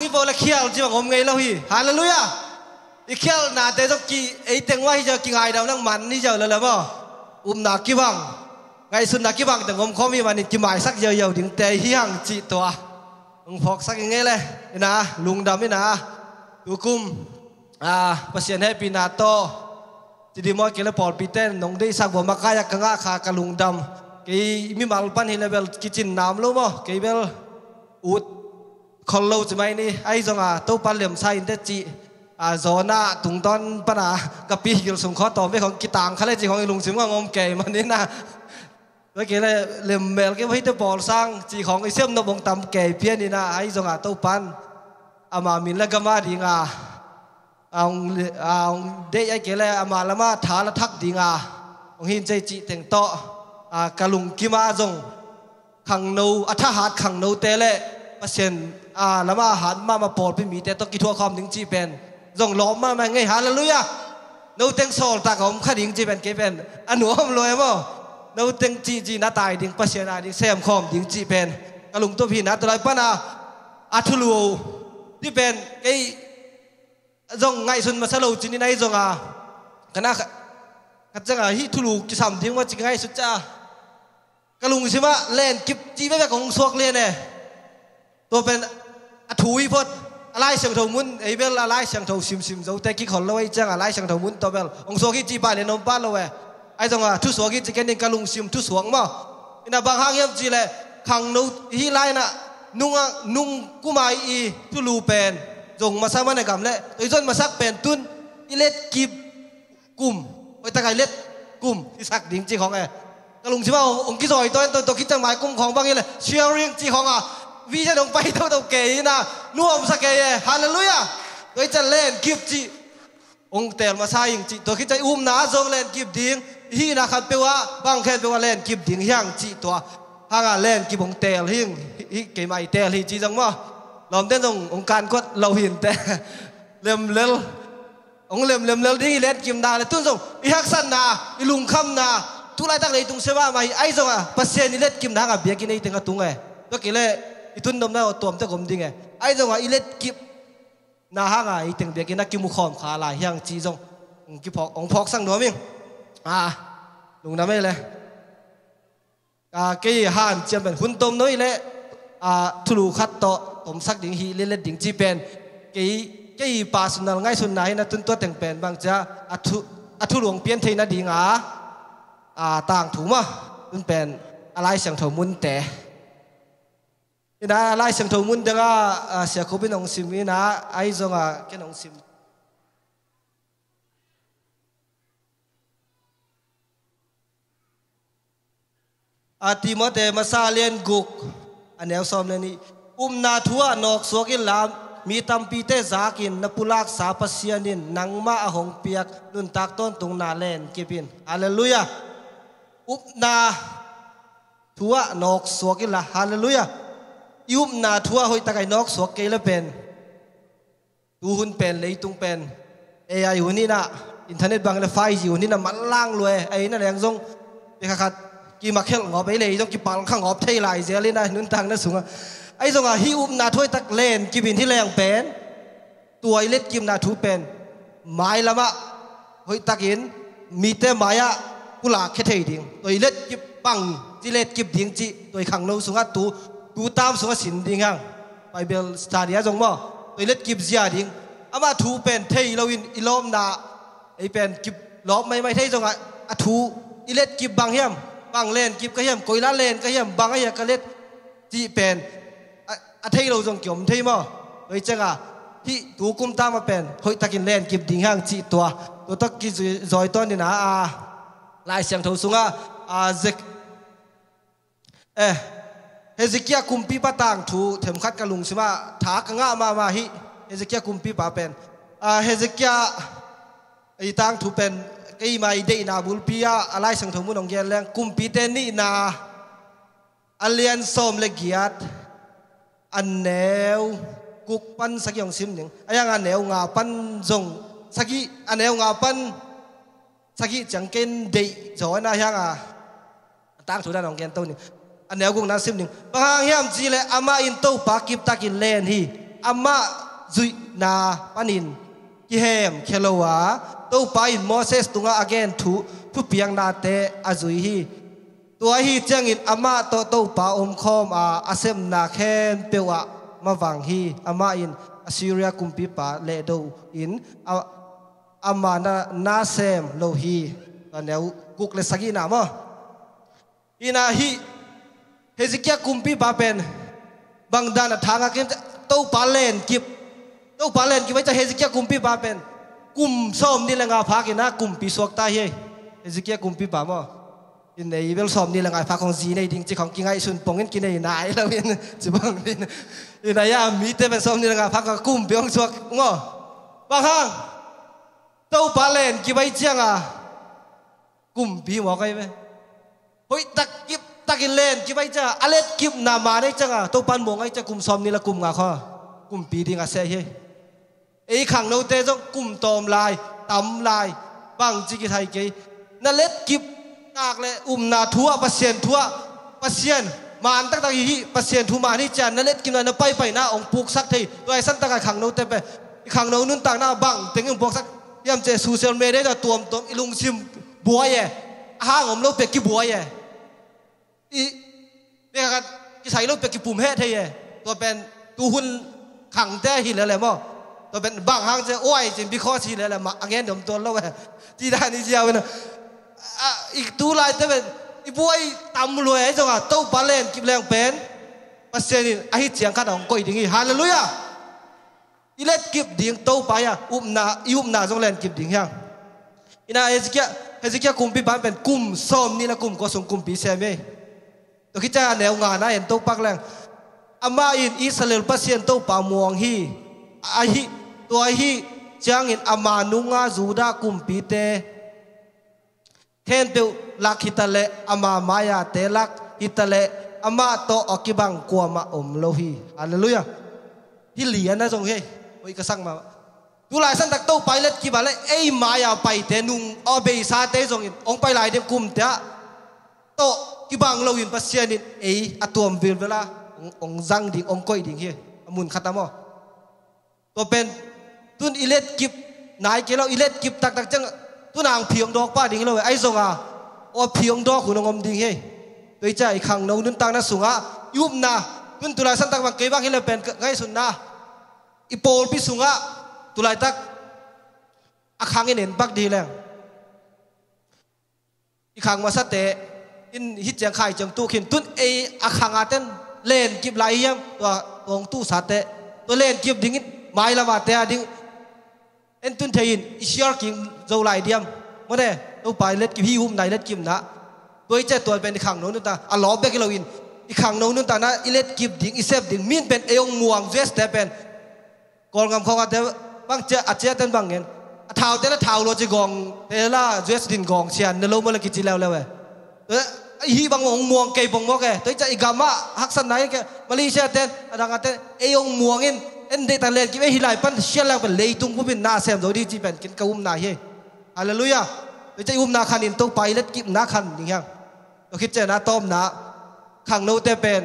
hi bo la khial chi ngom ngei lo hi hallelujah i khial na te jok ki ei teng wa hi ja ki ngai dau nang man ni ja la bo na ki bang ngai sun na ki bang te ngom khomi man ki mai sak yo yo ding te hi hang chi to ong phok sak nge le na lung dam ni na tu kum pasien happy na to ti di mo ke le pol piten nong dei sak bo makaya kanga kha ka lung dam ke mi mal pan hi level kitchen nam lo mo ke bel ut khol lo chi mai ni ai zonga to pan lem sai te chi zona tung ton pana ka pi gil sum kho to meของกีตางkhale chiของlung sim ngom ke man ni na cái kia là lem mel cái với cái bò sang chỉของcái xem nó bông tắm kề phía này na ai dùng tàu pan mà mình là gamma đi ngà ông đây ai kia là mà lama thả là thắc đi ngà ông hin chơi chị thành to cả lùng kim a dùng khang nâu thả hạt khang nâu tê lệ pasien lama hạt mà bò bên mỹ tê to kỹ thuật không đứng chị bên dùng lõm mà nghe hallelujah nâu tiếng sol ta không khá đứng chị bên cái bên anh nuông không lôi mà nâu tiếng chị na tài tiếng pasien tiếng xem khom tiếng chị bên cả lùng tôi phi na tôi lại pana thulu đi bên cái dòng ngày xuân mà sao lâu chỉ này dòng cái na cái chẳng hi thulu cái sắm tiếng mà chỉ ngày xuân cha cái lùng xem mà lên kịp chỉ với cái con suộc lên này tôi bên thui phật lại sang thầu muốn ấy bên là lại sang thầu sim dấu tay kích hòn lôi chẳng lại sang thầu muốn tôi bên ông suộc cái chỉ bài lên ông bắt lôi ai dòng thu suộc cái chỉ cái nên cái lùng sim thu suộc mà na bang hang yam chỉ là khang nâu hi lại na nung kumai i thulu pen dòng mà sao mà này cảm lệ tôi dân mà sắc pen tun ilet kịp cùm ôi ta cái ilet cùm thì sắc đỉnh chỉของnày cái lùng chỉ bảo ông cái rồi tôi cái chẳng máy cungของbao nhiêu là sharing chỉของvì cho đồng bay đâu kể na nuông sắc kể hallelujah tôi chân lên kịp chỉ ông tèl mà sai chỉ tôi khi chạy ná dòng lên kịp đỉnh hi na khát bêu bang khen bêu lên kịp đỉnh hiang chỉ to hàng lên kịp ông tèl hiang cái mày tèl hi chỉ dòng mà làm tên dòng ông can quất lâu hiền tè lem lel ông lem đi lên kịp đà là tuân dòng i hắc san na i lùng khăm na tu lại tăng lấy tung xe ba mày ai dòng pasien i lên kịp đà bia cái này tiếng tung tôi kể lệ i tuân đom na tuom ta gom ding ai dòng i lên kịp na hàng i tiếng bia cái na kịp mu khom khá lại hiang chỉ dòng ông phok sang đó mình lùng đam ấy lệ cái hàn chiêm bên hun tôm nói lệ thulu khát to tôm sắc đỉnh hi lên đỉnh chi pen cái bà xuân nào ngay xuân này na tuân tuất tiếng pen bằng cha thu luồng biến thế na đỉnh tàng thủ mà tuân pen lại sang thầu muốn tè na lại sang thầu muốn đằng sẽ có bên ông sim na ai dòng cái ông sim Timote masalian guk anel som leni na thua nok sokin lam mi tampi te zakin na pulak sa pasianin nangma ahong piak nun tak ton tung na len kipin hallelujah na thua nok sokin la hallelujah na thua hoi takai nok sok ke la pen tu hun pen lei tung pen ai huni na internet bang la 5G huni na man lang lue ai na leng jong be khat kỳ mặc khel ngọc ấy này trong kỳ bằng khang ngọc thay lại giờ lên đây nún tang nó xuống ấy rồi hi na thôi tắc lên kỳ bình thi leng pen tuổi lết kim na thu pen mai lắm ạ hơi tắc yên mi te mai ạ pula khét thầy điên tuổi lết kịp bằng chỉ lết kịp điên chỉ tuổi khang lâu xuống tu tam xuống xin điên hang Bible study á giống mà tuổi lết kịp zia điên ama thu pen thầy lâu in ilom na ấy pen kịp lom mai thấy rồi ạ thu lết kịp bằng hiểm bằng lên kịp cái hiểm cối lá lên cái hiểm bằng cái cái lết chị pen thấy lâu dòng kiểu thấy mà ấy chắc thì tú cung ta mà pen hội ta kinh lên kịp đỉnh hàng chị tua tôi tắc kịp rồi tôi nên lại xem thấu xuống dịch Hezekiah kumpi patang thu thêm khát cả lùng xem thả cả ngã mà hi Hezekiah kumpi pa pen Hezekiah ấy tang thu pen cái mai đây na bulpia alai sang thong mun ong gen leng kumpi ten ni na alian som le giat an neu kuk pan sak yong sim ning ayang an neu nga pan zong saki an neu nga pan saki chang ken dei zo na yang tang thu da ong gen to ni an neu kuk na sim ning bang hiam ji le ama in to pa kip takin len hi อามาจุยนาปานินกิเฮมเคโลวาตัวไปโมเสสตุงอาเกนทุผู้เปียงนาเตอาจุยฮีตัวฮีเจียงอินอามาตัวป่าอมคอมอาเซมนาเคนเปียวะมาวังฮีอามาอินอาซิเรียกุมปีป่าเลโดอินอามานาเซมโลฮีตอนนี้กุกเลสกีนามะอินาฮีเฮซิกี้กุมปีป่าเป็นบางด้านทางอาเกนตัวป่าเลนกิบตัวป่าเลนกิบไว้จะเฮซิกี้กุมปีป่าเป็นกุมส้มนี่แหละงาพักนะกุมปีสวกตาเฮซิกี้กุมปีป่ามะอินในเวลซ้อมนี่แหละไงพักของจีในดิ่งจีของกินไงสุนปงเงินกินในนายแล้วอินจีบังอินในยามีแต่เป็นซ้อมนี่แหละไงพักกับกุ้มเปียงสวกงอบางครั้งเต้าปลาเล่นกี่ใบเจียงกุ้มปีหมอไงไหมเฮ้ยตักกินเล่นกี่ใบเจ้าอเล็ดกิบนามาได้จังเต้าปลาหมอไงจะกุ้มซ้อมนี่ละกุ้มงาข้อกุ้มปีดิ่งเสียเฮ้ไอ้ขังโนเตจงกุ้มตอมลายตำลายบางจีกิไทยกี่นั่นเล็ดกิบตากเลยนาทัวปัสเซียนทัวปัสเซียนมาอันตั้งฮีปัสเซียนทูมานี่จันนั่นเล็ดกินอะไรไปหน้าองค์ปุกสักทีตัวไอ้สันตั้งขังโนเตไปขังโนนุ่นต่างหน้าบังถึงองค์ปุกสักยามเจสูเซลเมได้ตัวตัวอิลุงซิมบัวเย่ห้างอมโลเป็กกี่บัวเย่อีเนี่ยกันกี่ใส่โลเป็กกี่ปุ่มเฮทเย่ตัวเป็นตัวหุ่นขังแต่หินอะไรมั้งตัวเป็นบังห้างเจอ้อยจินบิคอสีอะไรมาอังเงี้ยเดี๋ยวตัวเราแบบที่ด้านนี้เจียวนะอีกตัวลายแต่เป็นอีบัวตำรวยไอ้จังหวะโต๊ะบาเลนกิบแรงเป็นปัสเซนิไอ้เจียงขัดของก้อยดิ่งฮาเลลูยาอีเล็ดกิบดิ่งโต๊ะไปอุ้มนาจงแลนกิบดิ่งยังอีน่าเฮซิกี้กุมปีบ้านเป็นกุมซ้อมนี่ละกุมก็ส่งกุมปีเซมเอ้ตัวคิดจะแนวงานนะเห็นโต๊ะปักแรงอามาอินอิสราเอลปัสเซียนโต๊ะป่ามวงฮีไอฮีตัวฮีจังอินอามานุงาจูดากุมปีเตเทนเปียวลักฮิตาเลอามาไมายาเตลักฮิตาเลอามาโตอกิบังกัวมาอมโลฮีฮาเลลูยาที่เหลียนนะจงเฮ้ยโอ้ยกระสังมาดูหลายสันตักโตไปเล็ดกี่บาทเลยไอ้มายาไปเตนุงอเบยซาเตจงอินองไปหลายเดือนกุมเตะโตกิบังโลอินปัสเซียนินไอ้อตัวมวิลเวลาองจังดิ่งองก้อยดิ่งเฮ้ยมุนขัดตามอตัวเป็นตุนอิเล็ดกิบนายเกล้าอิเล็ดกิบตักจังตัวนางเพียงดอกป้าดิ่งเลยไอ้ทรงว่าเพียงดอกคุณงมดิ่งเฮ้โดยใจขังนงนุนตังนั้นสูงยุบนาตุนตุลาสันตักบางเกย์บางเฮลเป็นไงสุนนะอีโปลพิสุงตุลาตักขังเงินปักดีแล้วอีขังมาสัตเตอินฮิตจังไข่จังตู้ขินตุนไอขังอาเต้นเล่นกิบไหลยังตัวองตู้สัตเตตัวเล่นกิบดิ่งไม้ละมาเตะดิ่งเอ็นตุนเทียนอิเชียร์กิงเจ้าไหลเดียมเมื่อเดตัวไปเล็ดกิบหิวไหนเล็ดกิบนะตัวเจ้าตัวเป็นขังโน้นนุ่นตาอัลลอฮ์เบกเราอินอีขังโน้นนุ่นตานะอิเล็ดกิบดิ่งอิเซฟดิ่งมินเป็นเอวม่วงเจสแต่เป็นกอลกำเขาว่าแต่บางเจ้าอาจจะเต้นบางเงินเท้าแต่ละเท้าเราจะกองแต่ละเจสดินกองเชียนเนโลมาลกิจิแล้วเลยไอ้ฮีบางองม่วงเกย์บงบอกแกตัวเจ้าอีกามาฮักสันไหนแกมาลีเชียเต้นดังแต่เอวม่วงอินเอ็นเดตันเลนกิเวฮิไลปันเชียร์แล้วเป็นเลยตุงผู้เป็นนาเซมโดยที่จีเป็นกินกะอุ้มนาเฮฮาเลลูยาโดยจะอุ้มนาคันอินโตไปเล็ดกิบนาคันอย่างเงี้ยเราคิดเจนาต้มนาขังโนเตเป็น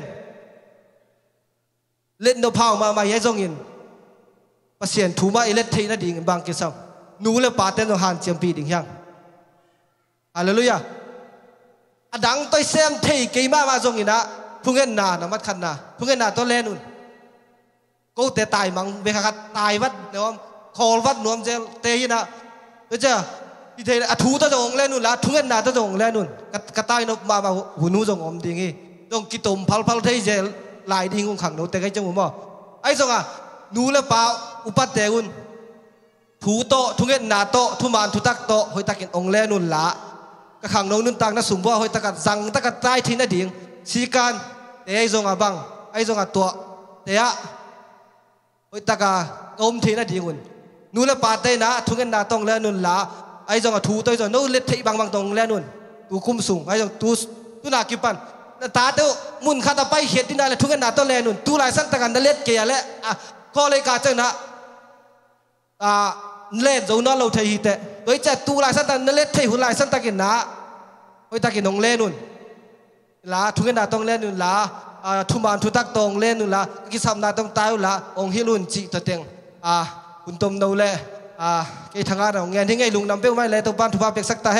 เล่นโนพาวมาเยจงอินปัสเซียนถูมาเล็ดเทน่าดิ่งบางกิซัมนูเลปาเตนโนฮันเจียมปีดิ่งยังฮาเลลูยาอดังตัวเซมเทกีมาจงอินนะพุ่งเงินนานามัดขันนาพุ่งเงินนาตัวเลนุนก็แต่ตายมังเบคัดตายวัดเนาะคอวัดนวมเจเตยนะเจ้าที่เทอทูตะจงเล่นนู่นละทุ่งเงินนาตะจงเล่นนู่นกระต่ายนกมาหูนูจงอมดิ่งจงกิตมพัลเทยเจลายดิ่งของขังโนแต่ไงจังหวะไอ้จงนูเลป่าอุปัตเตอุนถูโตทุ่งเงินนาโตทุมานทุตักโตหอยตะกินองเล่นนู่นละกระขังโนนุ่นตังนั่สุ่มว่าหอยตะกัดสังตะกัดใต้ทิ้งนั่นดิ่งสีการแต่ไอ้จงบังไอ้จงตัวเตะโอ้ยตากากอมทีน่ะดีกุนนู่นละปาเตนะทุ่งเงินนาตองแล้วนู่นละไอ้จงถูตัวจงนู่นเล็ดที่บางตองแล้วนู่นตูคุ้มสูงไอ้จงตูนากิปันตาเต้มุนข้าตาไปเหตุที่นั่นเลยทุ่งเงินนาตองแล้วนู่นตูหลายสันตะกันนั่นเล็ดเกียร์แล้วข้อเลยกาจังนะเล่นจงนั่นเราเทียเตะโดยจะตูหลายสันตะนั่นเล็ดที่หุ่นหลายสันตะกินนะโอ้ยตะกินองแล้วนู่นละทุ่งเงินนาตองแล้วนู่นละ ทุมานทุตักตองเล่นุละกิสามนาต้องตายละองฮิลุนจิตเต็งคุณตมนูเล่ไอ้ทางงานเราเงี้ยที่ไงลุงนำเป้าไม่เลยตัวบ้านทุบาเป็กสักตาเฮ